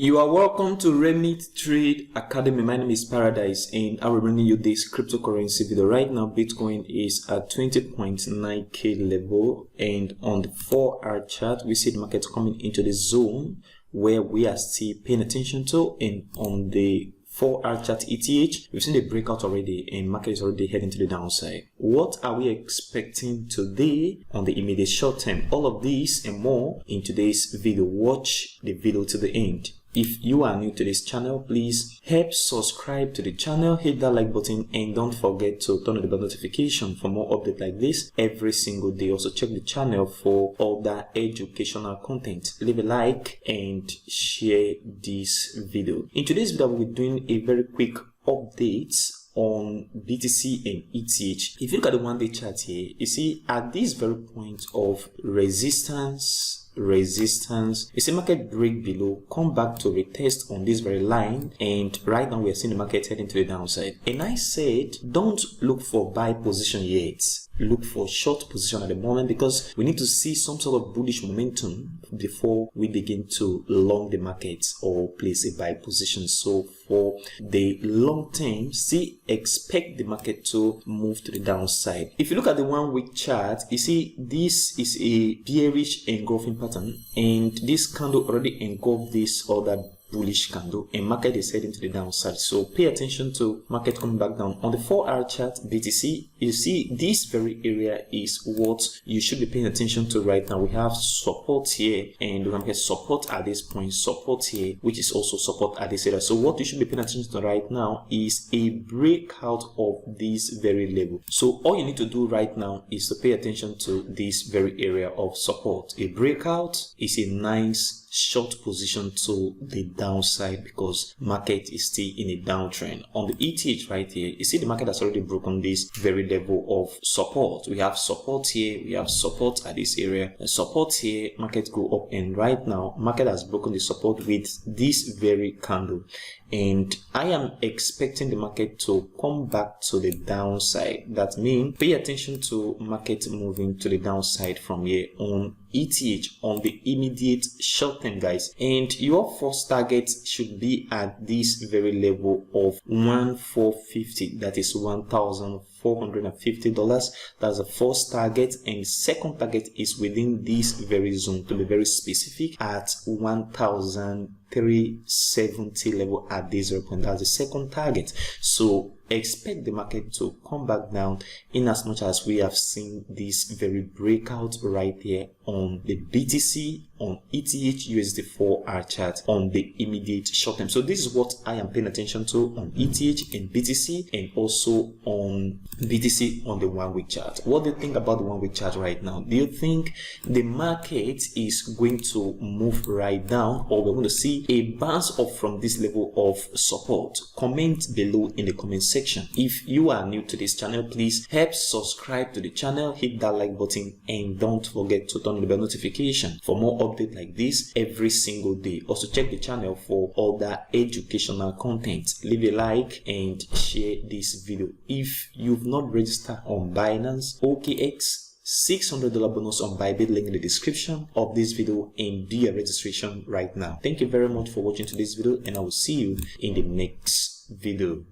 You are welcome to Remit Trade Academy. My name is Paradise and I will bring you this cryptocurrency video. Right now, Bitcoin is at 20.9k level, and on the 4-hour chart, we see the market coming into the zone where we are still paying attention to. And on the 4-hour chart ETH, we've seen the breakout already and market is already heading to the downside. What are we expecting today on the immediate short term? All of this and more in today's video. Watch the video to the end. If you are new to this channel, please help subscribe to the channel, hit that like button, and don't forget to turn on the bell notification for more updates like this every single day. Also check the channel for all that educational content. Leave a like and share this video. In today's video, we'll be doing a very quick update on BTC and ETH. If you look at the 1-day chart here, you see at this very point of resistance, you see market break below, come back to retest on this very line, and right now we are seeing the market heading to the downside. And I said don't look for buy position yet, look for short position at the moment, because we need to see some sort of bullish momentum before we begin to long the market or place a buy position. So for the long term, expect the market to move to the downside. If you look at the 1-week chart, you see this is a bearish engulfing pattern, and this candle already engulfed this other bullish candle, and market is heading to the downside. So pay attention to market coming back down. On the 4-hour chart BTC, you see this very area is what you should be paying attention to right now. We have support here, and we have support at this point, support here, which is also support at this area. So what you should be paying attention to right now is a breakout of this very level. So all you need to do right now is to pay attention to this very area of support. A breakout is a nice short position to the downside because market is still in a downtrend. On the ETH right here, you see the market has already broken this very level of support. We have support here, we have support at this area, and support here, market go up, and right now market has broken the support with this very candle. And I am expecting the market to come back to the downside. That means pay attention to market moving to the downside from here on ETH on the immediate short term, guys. And your first target should be at this very level of 1,450. That is $1,450. That's the first target, and second target is within this very zone, to be very specific, at 1,370 level at this point. That's the second target. So expect the market to come back down, in as much as we have seen this very breakout right here on the BTC, on ETH, USD 4-hour chart on the immediate short term. So this is what I am paying attention to on ETH and BTC, and also on BTC on the 1-week chart. What do you think about the 1-week chart right now? Do you think the market is going to move right down, or we're going to see a bounce up from this level of support? Comment below in the comment section. If you are new to this channel, please help subscribe to the channel, hit that like button, and don't forget to turn on the bell notification for more updates like this every single day. Also check the channel for all that educational content. Leave a like and share this video. If you've not registered on Binance, OKX, $600 bonus on Bybit, link in the description of this video, and do your registration right now. Thank you very much for watching today's video, and I will see you in the next video.